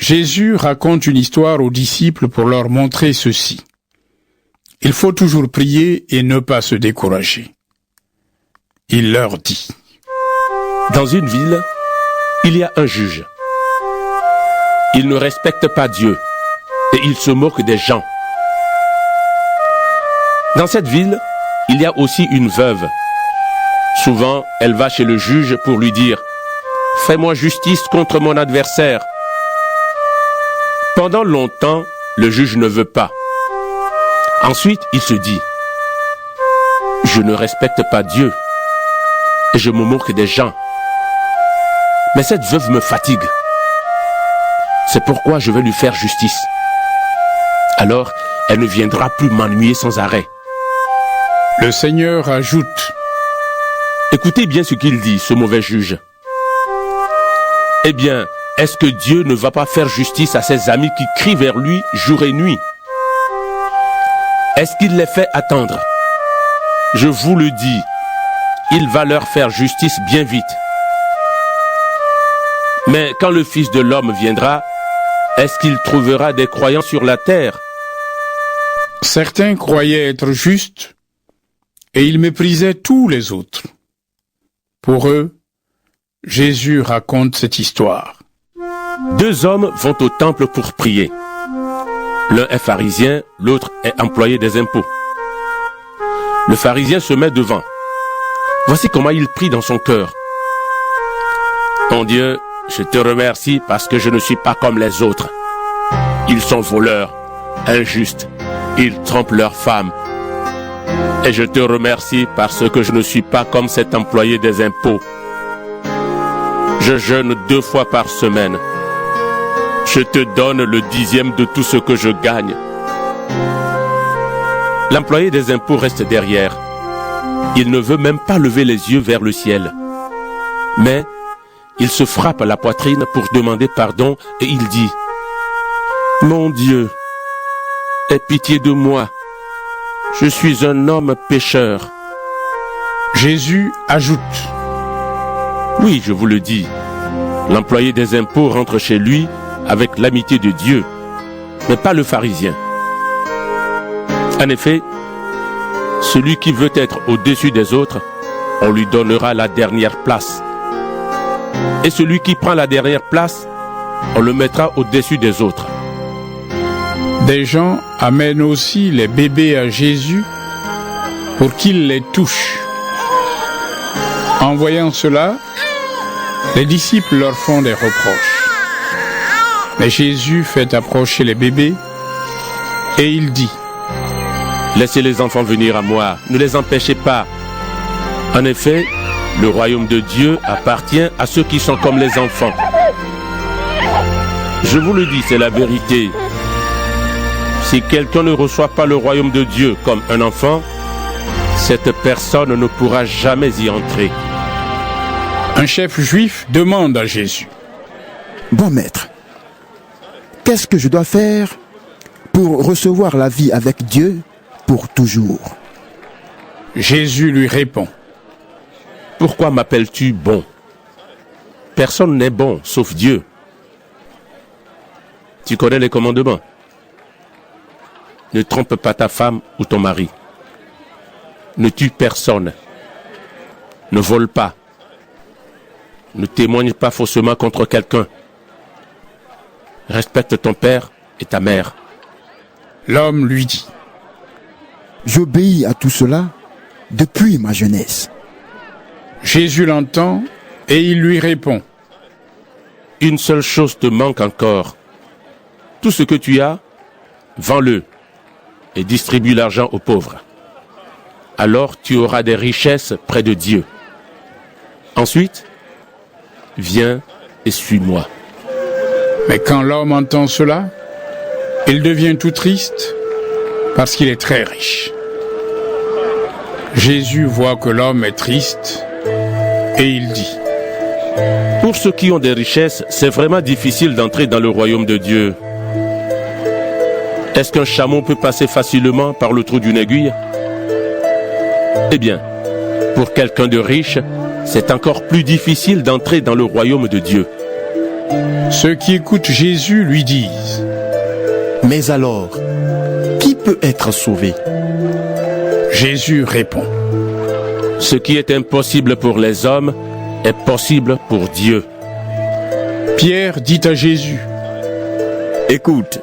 Jésus raconte une histoire aux disciples pour leur montrer ceci. Il faut toujours prier et ne pas se décourager. Il leur dit. Dans une ville, il y a un juge. Il ne respecte pas Dieu et il se moque des gens. Dans cette ville, il y a aussi une veuve. Souvent, elle va chez le juge pour lui dire « Fais-moi justice contre mon adversaire ». Pendant longtemps, le juge ne veut pas. Ensuite, il se dit « Je ne respecte pas Dieu et je me moque des gens. Mais cette veuve me fatigue. C'est pourquoi je vais lui faire justice. Alors, elle ne viendra plus m'ennuyer sans arrêt. » Le Seigneur ajoute. Écoutez bien ce qu'il dit, ce mauvais juge. Eh bien, est-ce que Dieu ne va pas faire justice à ses amis qui crient vers lui jour et nuit? Est-ce qu'il les fait attendre? Je vous le dis, il va leur faire justice bien vite. Mais quand le Fils de l'homme viendra, est-ce qu'il trouvera des croyants sur la terre? Certains croyaient être justes et ils méprisaient tous les autres. Pour eux, Jésus raconte cette histoire. Deux hommes vont au temple pour prier. L'un est pharisien, l'autre est employé des impôts. Le pharisien se met devant. Voici comment il prie dans son cœur. Mon Dieu, je te remercie parce que je ne suis pas comme les autres. Ils sont voleurs, injustes, ils trompent leurs femmes. Et je te remercie parce que je ne suis pas comme cet employé des impôts. Je jeûne 2 fois par semaine. Je te donne le 10e de tout ce que je gagne. L'employé des impôts reste derrière. Il ne veut même pas lever les yeux vers le ciel. Mais il se frappe à la poitrine pour demander pardon et il dit « Mon Dieu, aie pitié de moi. Je suis un homme pécheur. » Jésus ajoute. Oui, je vous le dis, l'employé des impôts rentre chez lui avec l'amitié de Dieu, mais pas le pharisien. En effet, celui qui veut être au-dessus des autres, on lui donnera la dernière place. Et celui qui prend la dernière place, on le mettra au-dessus des autres. Des gens amènent aussi les bébés à Jésus pour qu'il les touche. En voyant cela, les disciples leur font des reproches. Mais Jésus fait approcher les bébés et il dit « Laissez les enfants venir à moi, ne les empêchez pas. En effet, le royaume de Dieu appartient à ceux qui sont comme les enfants. Je vous le dis, c'est la vérité. Si quelqu'un ne reçoit pas le royaume de Dieu comme un enfant, cette personne ne pourra jamais y entrer. » Un chef juif demande à Jésus. Bon maître, qu'est-ce que je dois faire pour recevoir la vie avec Dieu pour toujours? Jésus lui répond. Pourquoi m'appelles-tu bon? Personne n'est bon sauf Dieu. Tu connais les commandements. Ne trompe pas ta femme ou ton mari. Ne tue personne. Ne vole pas. Ne témoigne pas faussement contre quelqu'un. Respecte ton père et ta mère. L'homme lui dit. J'obéis à tout cela depuis ma jeunesse. Jésus l'entend et il lui répond. Une seule chose te manque encore. Tout ce que tu as, vends-le et distribue l'argent aux pauvres. Alors tu auras des richesses près de Dieu. Ensuite, viens et suis-moi. Mais quand l'homme entend cela, il devient tout triste parce qu'il est très riche. Jésus voit que l'homme est triste et il dit. Pour ceux qui ont des richesses, c'est vraiment difficile d'entrer dans le royaume de Dieu. Est-ce qu'un chameau peut passer facilement par le trou d'une aiguille? Eh bien, pour quelqu'un de riche, c'est encore plus difficile d'entrer dans le royaume de Dieu. Ceux qui écoutent Jésus lui disent: Mais alors, qui peut être sauvé? Jésus répond: Ce qui est impossible pour les hommes est possible pour Dieu. Pierre dit à Jésus: Écoute,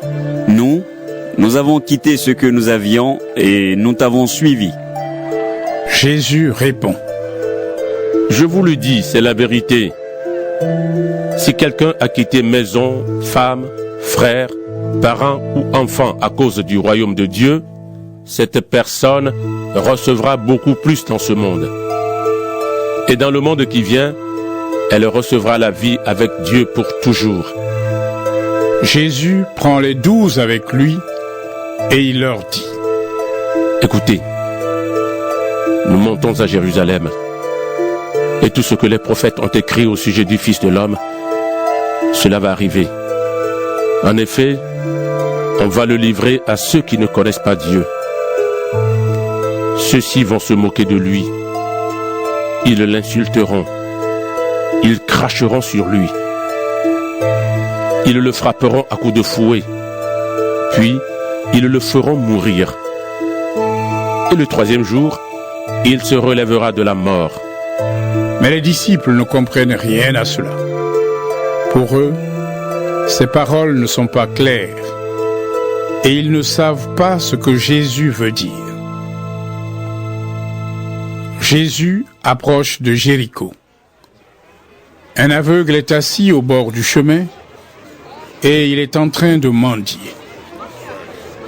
nous avons quitté ce que nous avions et nous t'avons suivi. Jésus répond: Je vous le dis, c'est la vérité. Si quelqu'un a quitté maison, femme, frère, parents ou enfants à cause du royaume de Dieu, cette personne recevra beaucoup plus dans ce monde. Et dans le monde qui vient, elle recevra la vie avec Dieu pour toujours. Jésus prend les 12 avec lui et il leur dit: Écoutez, nous montons à Jérusalem, et tout ce que les prophètes ont écrit au sujet du Fils de l'homme, cela va arriver. En effet, on va le livrer à ceux qui ne connaissent pas Dieu. Ceux-ci vont se moquer de lui. Ils l'insulteront. Ils cracheront sur lui. Ils le frapperont à coups de fouet. Puis, ils le feront mourir. Et le troisième jour, il se relèvera de la mort. Mais les disciples ne comprennent rien à cela. Pour eux, ces paroles ne sont pas claires et ils ne savent pas ce que Jésus veut dire. Jésus approche de Jéricho. Un aveugle est assis au bord du chemin et il est en train de mendier.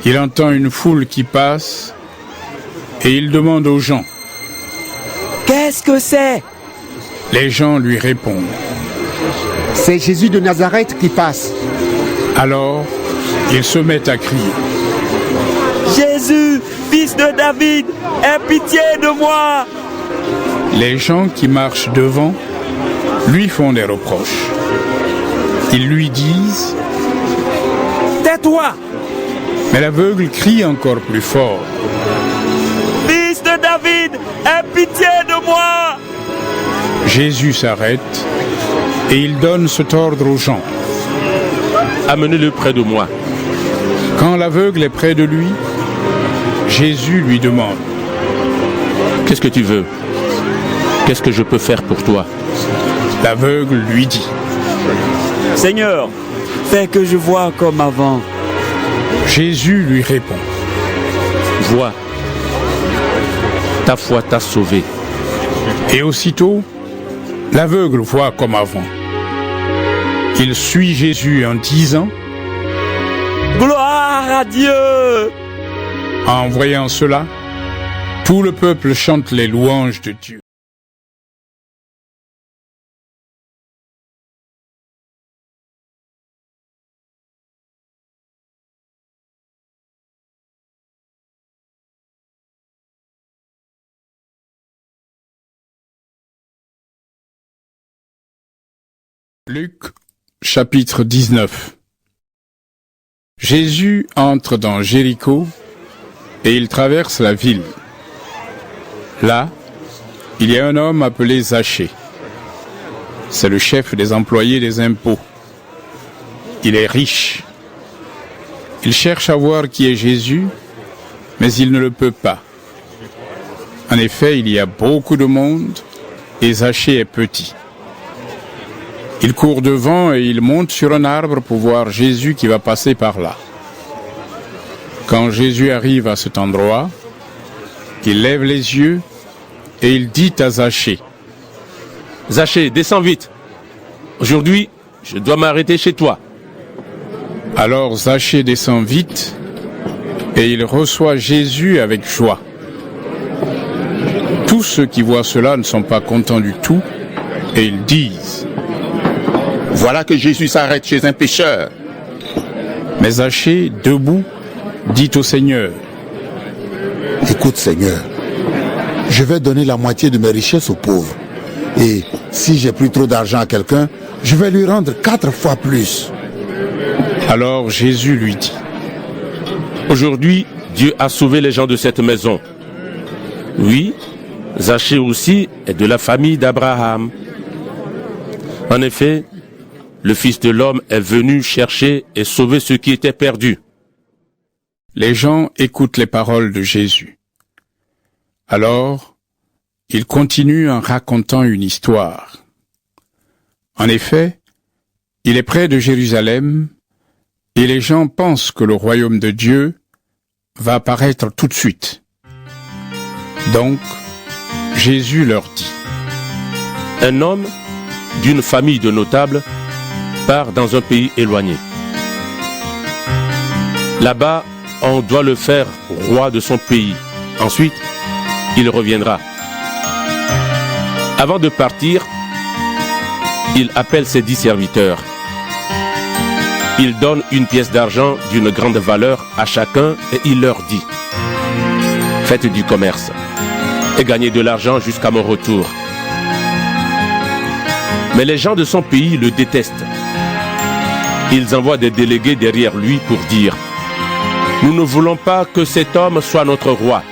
Il entend une foule qui passe et il demande aux gens: Qu'est-ce que c'est? Les gens lui répondent: C'est Jésus de Nazareth qui passe. Alors, il se met à crier: Jésus, fils de David, aie pitié de moi! Les gens qui marchent devant lui font des reproches. Ils lui disent: Tais-toi! Mais l'aveugle crie encore plus fort: Fils de David, aie pitié de moi! Jésus s'arrête et il donne cet ordre aux gens: Amenez-le près de moi. Quand l'aveugle est près de lui, Jésus lui demande: Qu'est-ce que tu veux? Qu'est-ce que je peux faire pour toi? L'aveugle lui dit: Seigneur, fais que je voie comme avant. Jésus lui répond: Vois, ta foi t'a sauvé. Et aussitôt, l'aveugle voit comme avant. Il suit Jésus en disant: Gloire à Dieu! En voyant cela, tout le peuple chante les louanges de Dieu. Luc, chapitre 19. Jésus entre dans Jéricho et il traverse la ville. Là, il y a un homme appelé Zachée. C'est le chef des employés des impôts. Il est riche. Il cherche à voir qui est Jésus, mais il ne le peut pas. En effet, il y a beaucoup de monde et Zachée est petit. Il court devant et il monte sur un arbre pour voir Jésus qui va passer par là. Quand Jésus arrive à cet endroit, il lève les yeux et il dit à Zachée: Zachée, descends vite. Aujourd'hui, je dois m'arrêter chez toi. Alors Zachée descend vite et il reçoit Jésus avec joie. Tous ceux qui voient cela ne sont pas contents du tout et ils disent: Voilà que Jésus s'arrête chez un pécheur. Mais Zachée, debout, dit au Seigneur: Écoute Seigneur, je vais donner la moitié de mes richesses aux pauvres. Et si j'ai pris trop d'argent à quelqu'un, je vais lui rendre 4 fois plus. Alors Jésus lui dit: Aujourd'hui, Dieu a sauvé les gens de cette maison. Oui, Zachée aussi est de la famille d'Abraham. En effet, le Fils de l'homme est venu chercher et sauver ceux qui étaient perdus. Les gens écoutent les paroles de Jésus. Alors, il continue en racontant une histoire. En effet, il est près de Jérusalem et les gens pensent que le royaume de Dieu va apparaître tout de suite. Donc, Jésus leur dit: Un homme d'une famille de notables part dans un pays éloigné. Là-bas, on doit le faire roi de son pays. Ensuite, il reviendra. Avant de partir, il appelle ses 10 serviteurs. Il donne une pièce d'argent d'une grande valeur à chacun et il leur dit: Faites du commerce et gagnez de l'argent jusqu'à mon retour. Mais les gens de son pays le détestent. Ils envoient des délégués derrière lui pour dire: Nous ne voulons pas que cet homme soit notre roi.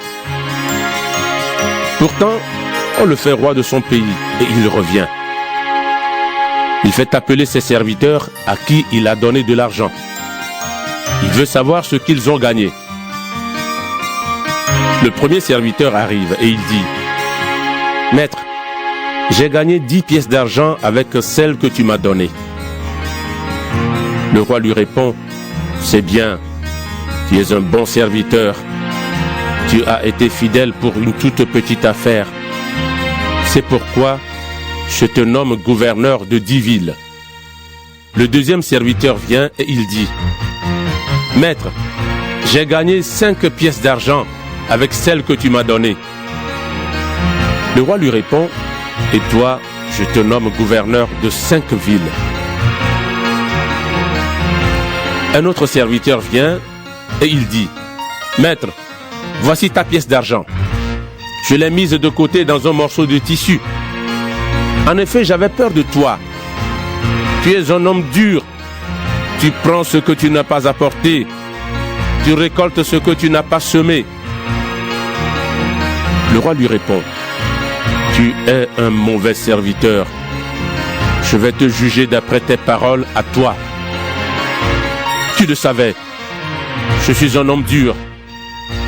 Pourtant, on le fait roi de son pays et il revient. Il fait appeler ses serviteurs à qui il a donné de l'argent. Il veut savoir ce qu'ils ont gagné. Le premier serviteur arrive et il dit: Maître, j'ai gagné 10 pièces d'argent avec celle que tu m'as donnée. Le roi lui répond: C'est bien, tu es un bon serviteur. Tu as été fidèle pour une toute petite affaire. C'est pourquoi je te nomme gouverneur de 10 villes. Le deuxième serviteur vient et il dit: Maître, j'ai gagné 5 pièces d'argent avec celle que tu m'as donnée. Le roi lui répond: Et toi, je te nomme gouverneur de 5 villes. Un autre serviteur vient et il dit: Maître, voici ta pièce d'argent. Je l'ai mise de côté dans un morceau de tissu. En effet, j'avais peur de toi. Tu es un homme dur. Tu prends ce que tu n'as pas apporté. Tu récoltes ce que tu n'as pas semé. Le roi lui répond: Tu es un mauvais serviteur. Je vais te juger d'après tes paroles à toi. Tu le savais. Je suis un homme dur.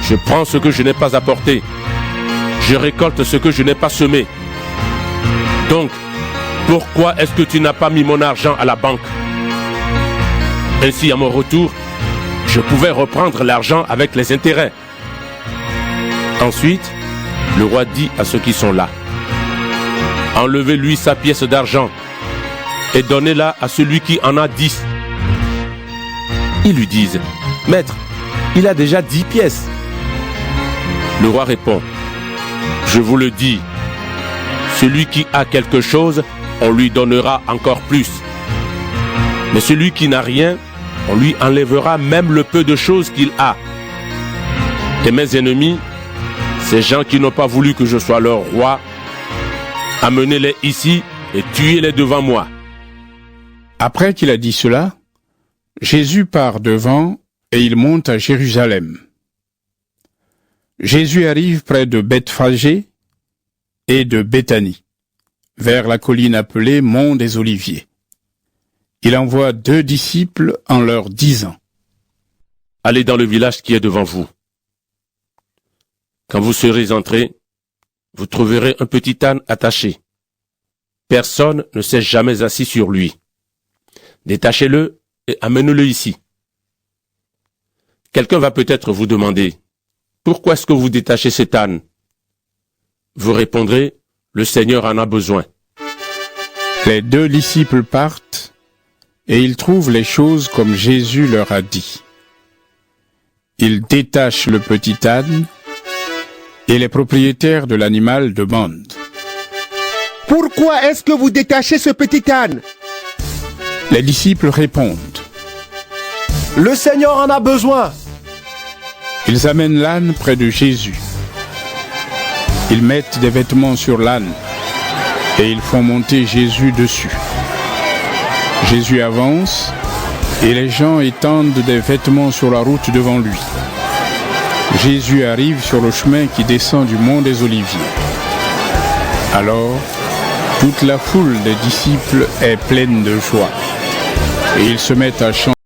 Je prends ce que je n'ai pas apporté. Je récolte ce que je n'ai pas semé. Donc, pourquoi est-ce que tu n'as pas mis mon argent à la banque? Ainsi, à mon retour, je pouvais reprendre l'argent avec les intérêts. Ensuite, le roi dit à ceux qui sont là: Enlevez-lui sa pièce d'argent et donnez-la à celui qui en a 10. Ils lui disent: Maître, il a déjà 10 pièces. Le roi répond: Je vous le dis, celui qui a quelque chose, on lui donnera encore plus. Mais celui qui n'a rien, on lui enlèvera même le peu de choses qu'il a. Et mes ennemis, ces gens qui n'ont pas voulu que je sois leur roi, amenez-les ici et tuez-les devant moi. Après qu'il a dit cela, Jésus part devant et il monte à Jérusalem. Jésus arrive près de Bethphagée et de Béthanie, vers la colline appelée Mont des Oliviers. Il envoie 2 disciples en leur disant: Allez dans le village qui est devant vous. Quand vous serez entrés, vous trouverez un petit âne attaché. Personne ne s'est jamais assis sur lui. Détachez-le et amenez-le ici. Quelqu'un va peut-être vous demander: Pourquoi est-ce que vous détachez cet âne? Vous répondrez: Le Seigneur en a besoin. Les 2 disciples partent et ils trouvent les choses comme Jésus leur a dit. Ils détachent le petit âne et les propriétaires de l'animal demandent: Pourquoi est-ce que vous détachez ce petit âne? Les disciples répondent: Le Seigneur en a besoin. Ils amènent l'âne près de Jésus. Ils mettent des vêtements sur l'âne et ils font monter Jésus dessus. Jésus avance et les gens étendent des vêtements sur la route devant lui. Jésus arrive sur le chemin qui descend du mont des Oliviers. Alors, toute la foule des disciples est pleine de joie. Et ils se mettent à chanter.